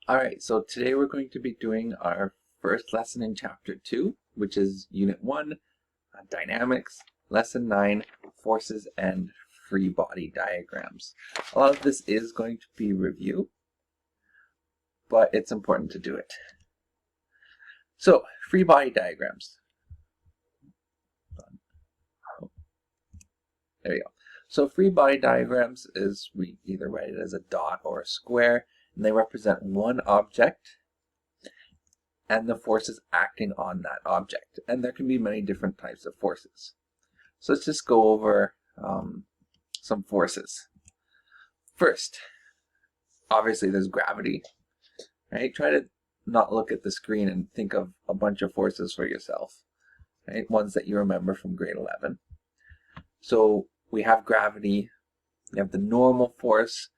Alright, so today we're going to be doing our first lesson in Chapter 2, which is Unit 1, Dynamics, Lesson 9, Forces and Free Body Diagrams. A lot of this is going to be review, but it's important to do it. So, free body diagrams. There you go. So free body diagrams is, we either write it as a dot or a square, and they represent one object and the forces acting on that object. And there can be many different types of forces. So let's just go over some forces. First, obviously there's gravity, right? Try to not look at the screen and think of a bunch of forces for yourself, right? Ones that you remember from grade 11. So we have gravity, we have the normal force.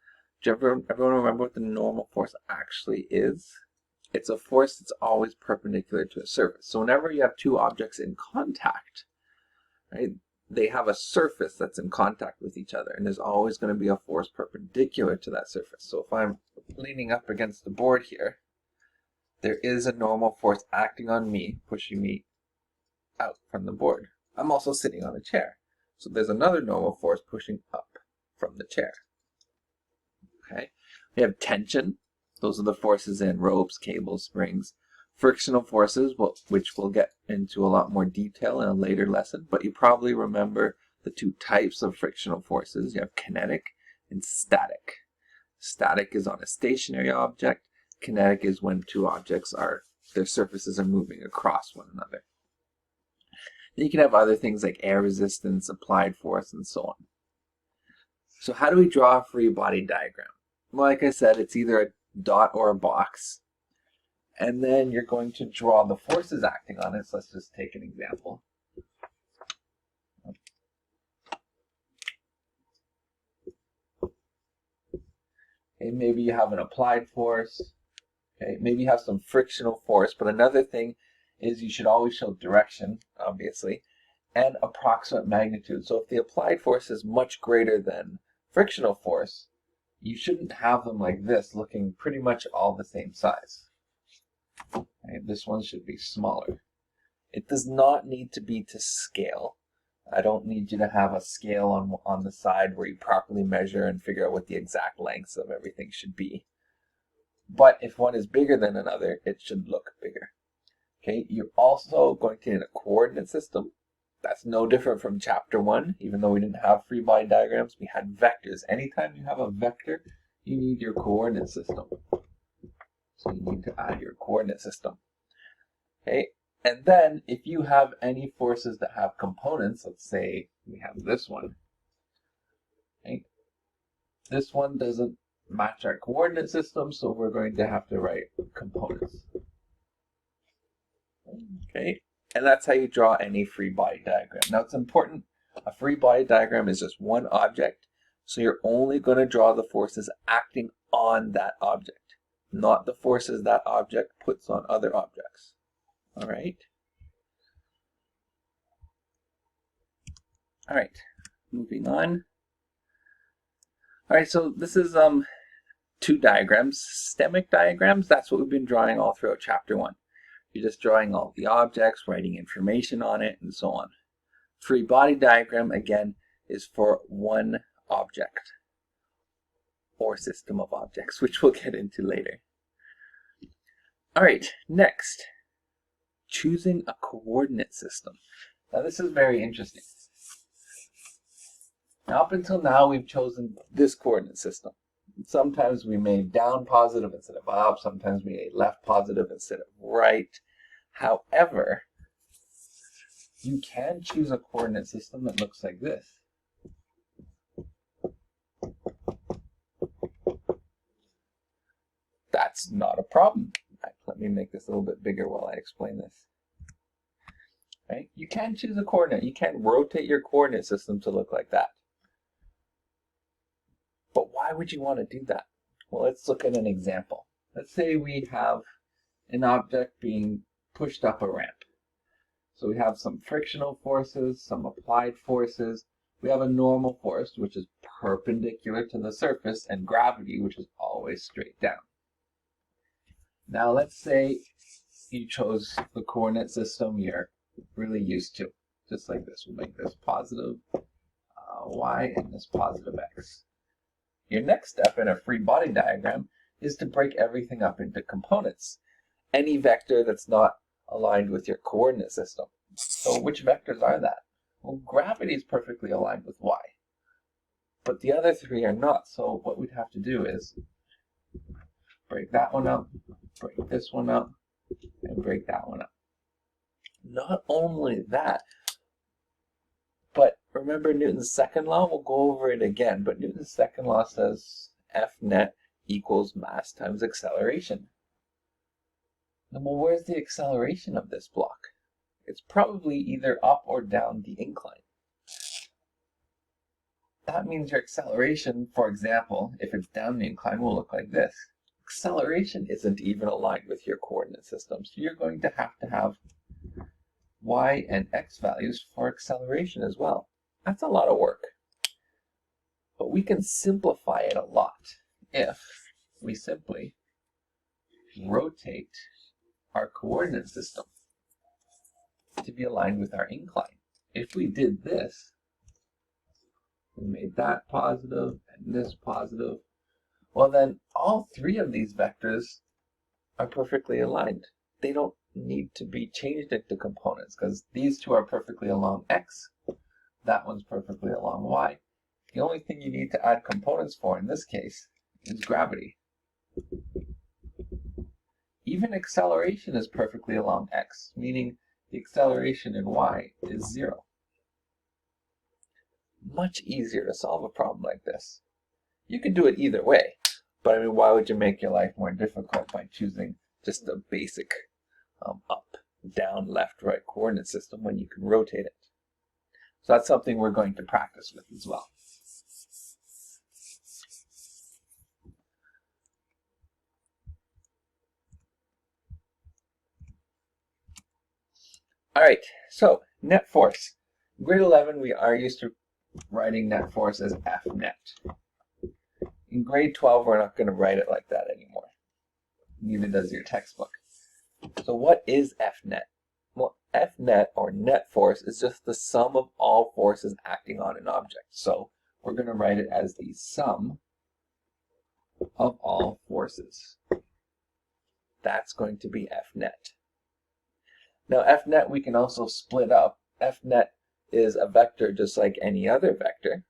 Do everyone remember what the normal force actually is? It's a force that's always perpendicular to a surface. So whenever you have two objects in contact, right, they have a surface that's in contact with each other, and there's always going to be a force perpendicular to that surface. So if I'm leaning up against the board here, there is a normal force acting on me, pushing me out from the board. I'm also sitting on a chair. So there's another normal force pushing up from the chair. Okay. We have tension. Those are the forces in ropes, cables, springs. Frictional forces, which we'll get into a lot more detail in a later lesson, but you probably remember the two types of frictional forces. You have kinetic and static. Static is on a stationary object. Kinetic is when two objects their surfaces are moving across one another. Then you can have other things like air resistance, applied force, and so on. So how do we draw a free body diagram? Well, like I said, it's either a dot or a box. And then you're going to draw the forces acting on it. So let's just take an example. Okay, maybe you have an applied force. Okay, maybe you have some frictional force, but another thing is you should always show direction, obviously, and approximate magnitude. So if the applied force is much greater than frictional force, you shouldn't have them like this, looking pretty much all the same size. Okay, this one should be smaller. It does not need to be to scale. I don't need you to have a scale on the side where you properly measure and figure out what the exact lengths of everything should be. But if one is bigger than another, it should look bigger. Okay, you're also going to need a coordinate system. That's no different from Chapter 1. Even though we didn't have free body diagrams, we had vectors. Anytime you have a vector, you need your coordinate system. So you need to add your coordinate system. Okay, and then if you have any forces that have components, let's say we have this one. Okay, this one doesn't match our coordinate system, so we're going to have to write components. Okay, and that's how you draw any free body diagram. Now it's important, a free body diagram is just one object, so you're only going to draw the forces acting on that object, not the forces that object puts on other objects. All right. All right, moving on. All right, so this is two diagrams, systemic diagrams. That's what we've been drawing all throughout Chapter 1. You're just drawing all the objects, writing information on it, and so on. Free body diagram, again, is for one object or system of objects, which we'll get into later. All right, next, choosing a coordinate system. Now this is very interesting. Now, up until now, we've chosen this coordinate system. Sometimes we made down positive instead of up. Sometimes we made left positive instead of right. However, you can choose a coordinate system that looks like this. That's not a problem. Let me make this a little bit bigger while I explain this. Right? You can choose a coordinate. You can rotate your coordinate system to look like that. But why would you want to do that? Well, let's look at an example. Let's say we have an object being pushed up a ramp. So we have some frictional forces, some applied forces. We have a normal force, which is perpendicular to the surface, and gravity, which is always straight down. Now let's say you chose the coordinate system you're really used to. Just like this. We'll make this positive y and this positive x. Your next step in a free body diagram is to break everything up into components. Any vector that's not aligned with your coordinate system. So which vectors are that? Well, gravity is perfectly aligned with y. But the other three are not. So what we'd have to do is break that one up, break this one up, and break that one up. Not only that, but remember Newton's second law? We'll go over it again, but Newton's second law says F net equals mass times acceleration. Now, well, where's the acceleration of this block? It's probably either up or down the incline. That means your acceleration, for example, if it's down the incline, will look like this. Acceleration isn't even aligned with your coordinate system, so you're going to have y and x values for acceleration as well. That's a lot of work. But we can simplify it a lot if we simply rotate our coordinate system to be aligned with our incline. If we did this, we made that positive and this positive, well then all three of these vectors are perfectly aligned. They don't need to be changed into components because these two are perfectly along x, that one's perfectly along y. The only thing you need to add components for in this case is gravity. Even acceleration is perfectly along x, meaning the acceleration in y is 0. Much easier to solve a problem like this. You could do it either way, but I mean, why would you make your life more difficult by choosing just a basic up, down, left, right coordinate system when you can rotate it? So that's something we're going to practice with as well. All right, so net force. In grade 11, we are used to writing net force as F net. In grade 12, we're not going to write it like that anymore. Neither does your textbook. So what is F net? Well, F net, or net force, is just the sum of all forces acting on an object. So we're going to write it as the sum of all forces. That's going to be F net. Now F net we can also split up. F net is a vector just like any other vector.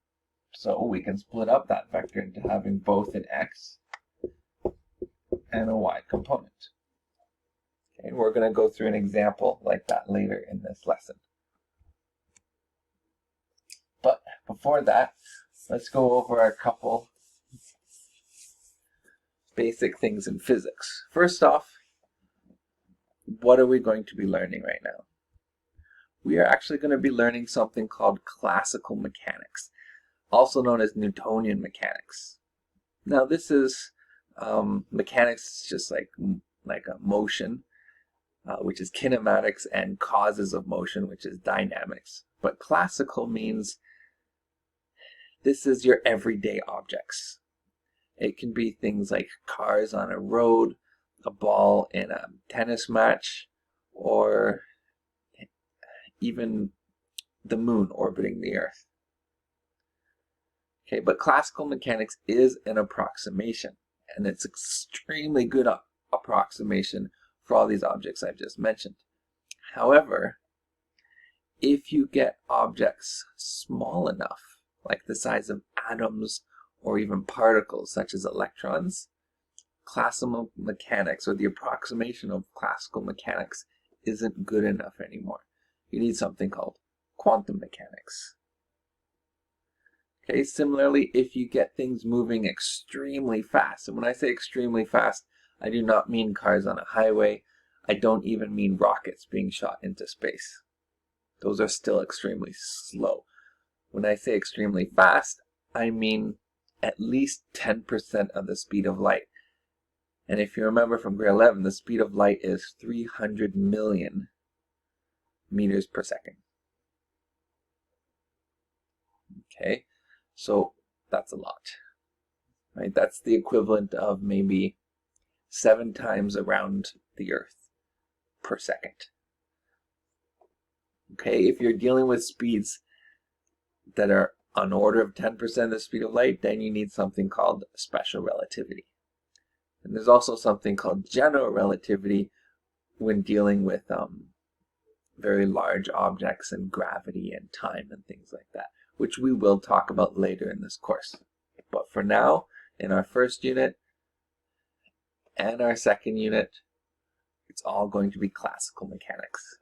So we can split up that vector into having both an x and a y component. Okay, and we're going to go through an example like that later in this lesson. But before that, let's go over a couple basic things in physics. First off, what are we going to be learning right now? We are actually going to be learning something called classical mechanics, also known as Newtonian mechanics. Now this is mechanics just like a motion, which is kinematics, and causes of motion, which is dynamics. But classical means this is your everyday objects. It can be things like cars on a road, a ball in a tennis match, or even the moon orbiting the Earth. Okay, but classical mechanics is an approximation, and it's extremely good approximation for all these objects I've just mentioned. However, if you get objects small enough, like the size of atoms or even particles such as electrons, classical mechanics, or the approximation of classical mechanics, isn't good enough anymore. You need something called quantum mechanics. Okay, similarly, if you get things moving extremely fast, and when I say extremely fast, I do not mean cars on a highway. I don't even mean rockets being shot into space. Those are still extremely slow. When I say extremely fast, I mean at least 10% of the speed of light. And if you remember from grade 11, the speed of light is 300 million meters per second. Okay, so that's a lot, right? That's the equivalent of maybe 7 times around the Earth per second. Okay, if you're dealing with speeds that are on order of 10% the speed of light, then you need something called special relativity. And there's also something called general relativity when dealing with very large objects and gravity and time and things like that, which we will talk about later in this course. But for now, in our first unit and our second unit, it's all going to be classical mechanics.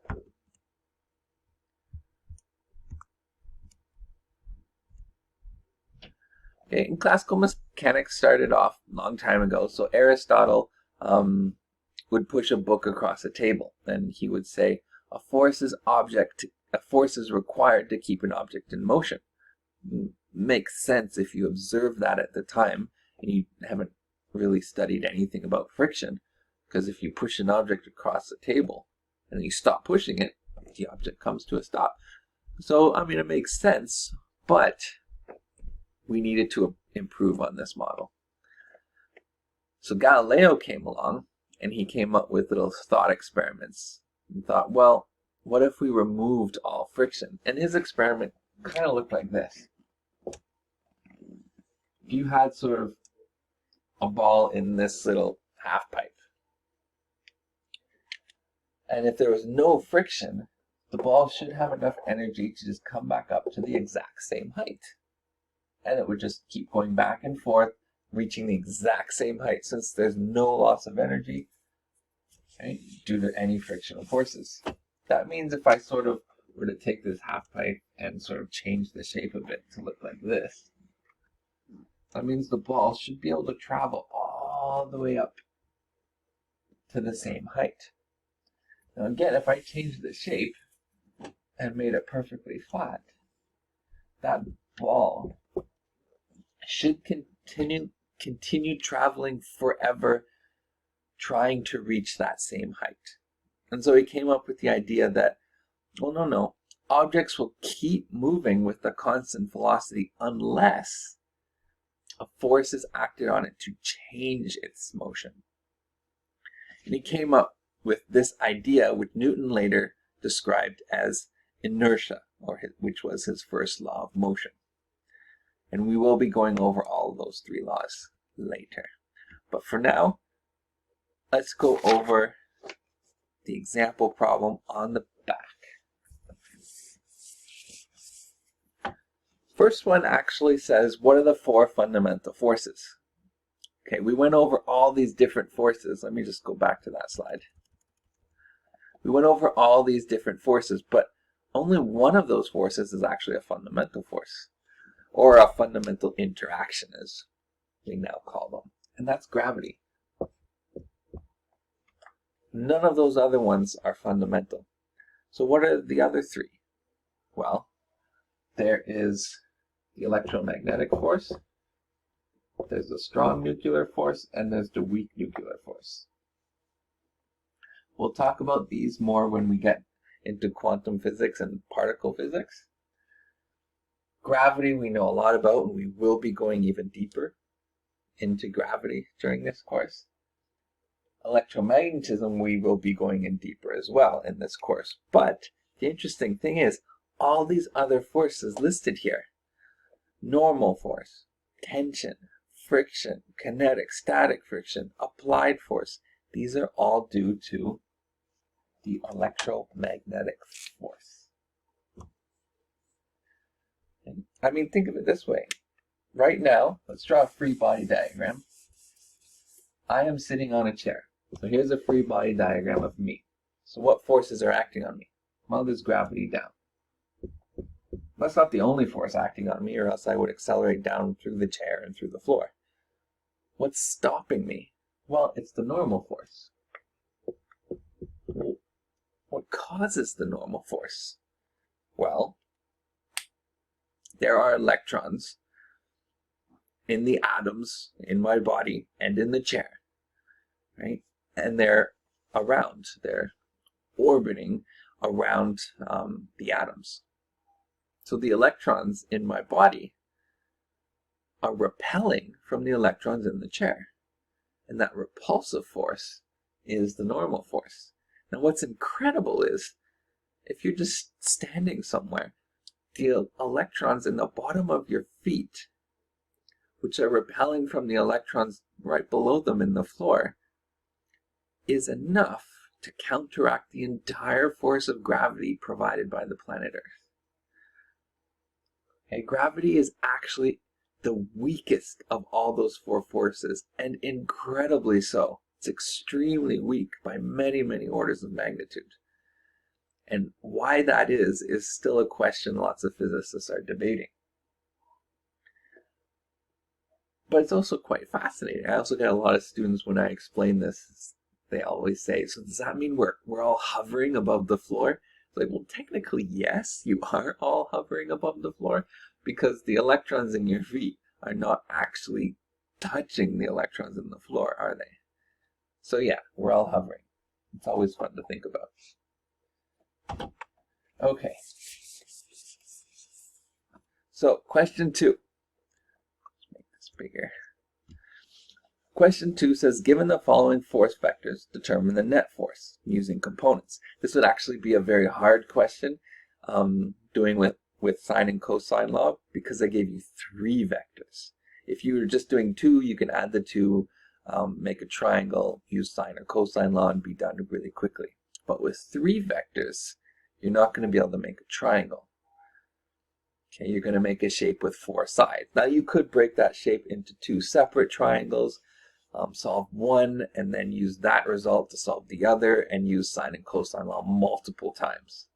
Okay, and classical mechanics started off a long time ago. So Aristotle would push a book across a table, and he would say, a force is required to keep an object in motion. Makes sense if you observe that at the time and you haven't really studied anything about friction, because if you push an object across a table and you stop pushing it, the object comes to a stop. So, I mean, it makes sense, but we needed to improve on this model. So Galileo came along and he came up with little thought experiments and thought, well, what if we removed all friction? And his experiment kind of looked like this. You had sort of a ball in this little half pipe. And if there was no friction, the ball should have enough energy to just come back up to the exact same height. And it would just keep going back and forth, reaching the exact same height since there's no loss of energy, right, due to any frictional forces. That means if I sort of were to take this half pipe and sort of change the shape of it to look like this, that means the ball should be able to travel all the way up to the same height. Now again, if I change the shape and made it perfectly flat, that ball should continue traveling forever, trying to reach that same height. And so he came up with the idea that, well, no, objects will keep moving with a constant velocity unless a force is acted on it to change its motion. And he came up with this idea, which Newton later described as inertia, which was his first law of motion. And we will be going over all of those 3 laws later. But for now, let's go over the example problem on the back. First one actually says, what are the 4 fundamental forces? Okay, we went over all these different forces. Let me just go back to that slide. We went over all these different forces, but only one of those forces is actually a fundamental force, or a fundamental interaction, as we now call them, and that's gravity. None of those other ones are fundamental. So what are the other 3? Well, there is the electromagnetic force, there's the strong nuclear force, and there's the weak nuclear force. We'll talk about these more when we get into quantum physics and particle physics. Gravity we know a lot about, and we will be going even deeper into gravity during this course. Electromagnetism we will be going in deeper as well in this course. But the interesting thing is, all these other forces listed here, normal force, tension, friction, kinetic, static friction, applied force, these are all due to the electromagnetic force. And, I mean, think of it this way. Right now, let's draw a free body diagram. I am sitting on a chair. So here's a free body diagram of me. So what forces are acting on me? Well, there's gravity down. That's not the only force acting on me, or else I would accelerate down through the chair and through the floor. What's stopping me? Well, it's the normal force. What causes the normal force? Well, there are electrons in the atoms in my body and in the chair, right? And they're orbiting around the atoms. So the electrons in my body are repelling from the electrons in the chair. and that repulsive force is the normal force. Now what's incredible is, if you're just standing somewhere, the electrons in the bottom of your feet, which are repelling from the electrons right below them in the floor, is enough to counteract the entire force of gravity provided by the planet Earth. Okay, gravity is actually the weakest of all those four forces, and incredibly so. It's extremely weak by many, many orders of magnitude. And why that is still a question lots of physicists are debating. But it's also quite fascinating. I also get a lot of students, when I explain this, they always say, so does that mean we're all hovering above the floor? It's like, well, technically, yes, you are all hovering above the floor, because the electrons in your feet are not actually touching the electrons in the floor, are they? So yeah, we're all hovering. It's always fun to think about. Okay. So question 2. Let's make this bigger. Question 2 says, given the following force vectors, determine the net force using components. This would actually be a very hard question, doing with sine and cosine law, because I gave you 3 vectors. If you were just doing 2, you can add the 2, make a triangle, use sine or cosine law, and be done really quickly. But with 3 vectors, you're not going to be able to make a triangle. Okay, you're going to make a shape with 4 sides. Now you could break that shape into 2 separate triangles, solve one, and then use that result to solve the other, and use sine and cosine law multiple times.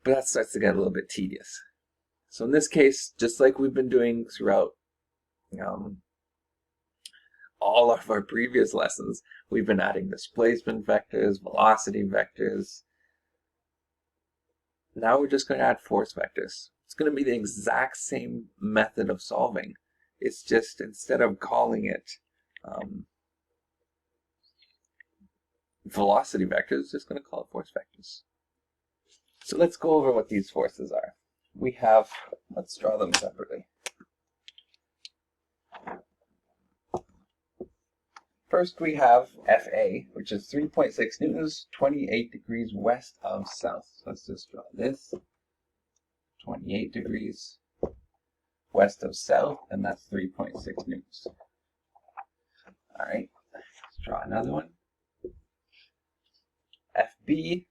But that starts to get a little bit tedious. So in this case, just like we've been doing throughout all of our previous lessons, we've been adding displacement vectors, velocity vectors. Now we're just going to add force vectors. It's going to be the exact same method of solving. It's just, instead of calling it velocity vectors, it's just going to call it force vectors. So let's go over what these forces are. We have, let's draw them separately. First we have FA, which is 3.6 newtons, 28 degrees west of south. So let's just draw this. 28 degrees west of south, and that's 3.6 newtons. All right, let's draw another one. FB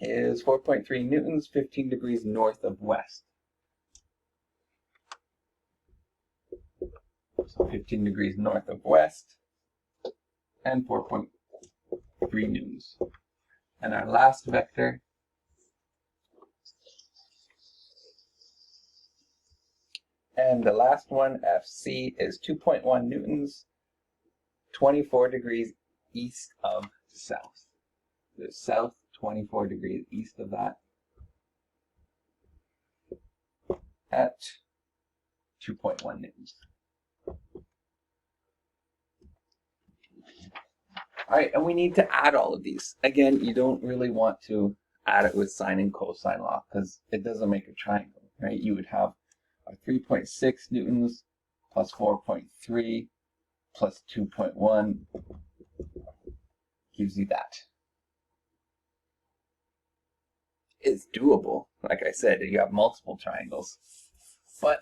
is 4.3 newtons, 15 degrees north of west. So 15 degrees north of west, and 4.3 newtons. And our last vector and the last one, FC, is 2.1 newtons, 24 degrees east of south. The south, 24 degrees east of that, at 2.1 newtons. All right, and we need to add all of these. Again, you don't really want to add it with sine and cosine law, because it doesn't make a triangle, right? You would have a 3.6 newtons plus 4.3 plus 2.1 gives you that. It's doable. Like I said, you have multiple triangles. But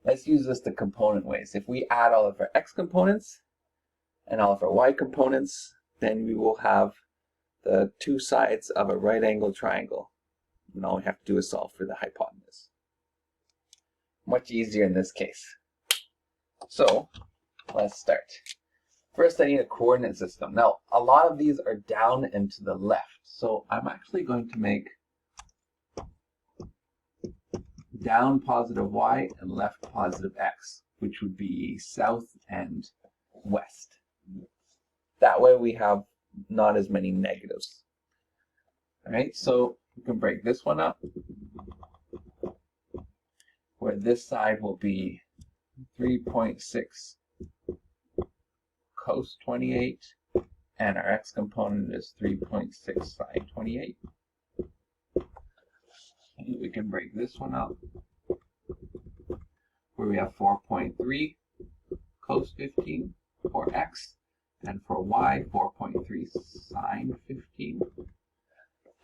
let's use this the component ways. If we add all of our x components and all of our y components, then we will have the 2 sides of a right angle triangle. And all we have to do is solve for the hypotenuse. Much easier in this case. So let's start. First, I need a coordinate system. Now, a lot of these are down and to the left. So I'm actually going to make down positive y and left positive x, which would be south and west. That way we have not as many negatives. All right, so we can break this one up, where this side will be 3.6 cos 28, and our x component is 3.6 sine 28. And we can break this one up, where we have 4.3 cos 15, for x, and for y, 4.3 sine 15.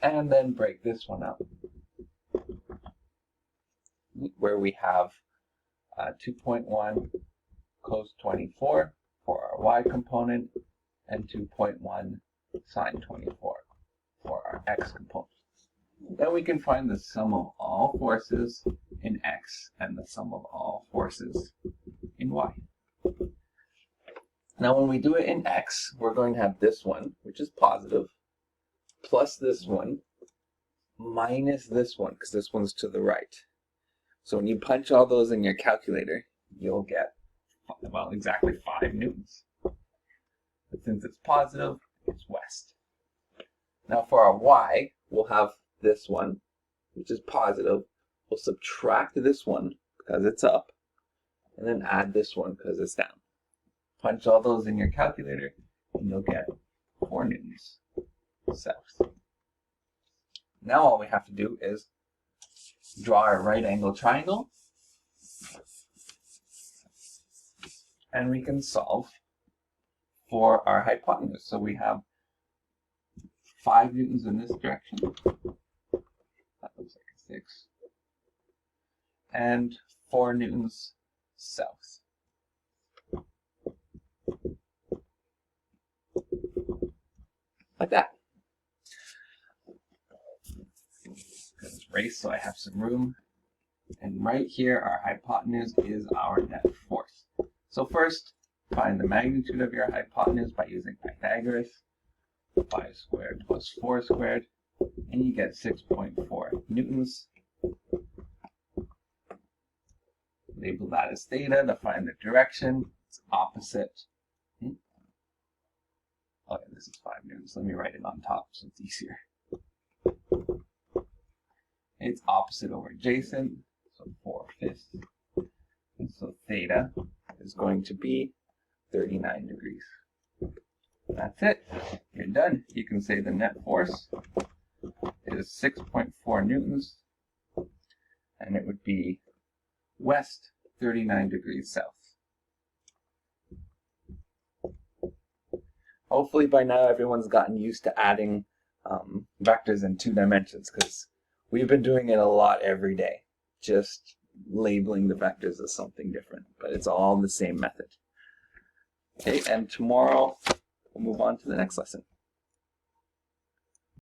And then break this one up, where we have 2.1 cos 24 for our y component, and 2.1 sine 24 for our x component. Then we can find the sum of all forces in x and the sum of all forces in y. Now when we do it in x, we're going to have this one, which is positive, plus this one, minus this one, because this one's to the right. So when you punch all those in your calculator, you'll get, well, exactly 5 newtons. But since it's positive, it's west. Now for our y, we'll have this one, which is positive. We'll subtract this one, because it's up, and then add this one, because it's down. Punch all those in your calculator, and you'll get 4 newtons south. Now all we have to do is draw our right angle triangle, and we can solve for our hypotenuse. So we have 5 newtons in this direction. That looks like a 6. And 4 newtons south. Like that. Let's erase so I have some room. And right here, our hypotenuse is our net force. So first, find the magnitude of your hypotenuse by using Pythagoras. 5 squared plus 4 squared, and you get 6.4 newtons. Label that as theta to find the direction. It's opposite. Okay, this is 5 newtons. Let me write it on top so it's easier. It's opposite over adjacent, so 4/5. And so theta is going to be 39 degrees. That's it. You're done. You can say the net force is 6.4 newtons, and it would be west 39 degrees south. Hopefully by now everyone's gotten used to adding vectors in 2 dimensions, because we've been doing it a lot every day, just labeling the vectors as something different, but it's all the same method. Okay, and tomorrow we'll move on to the next lesson.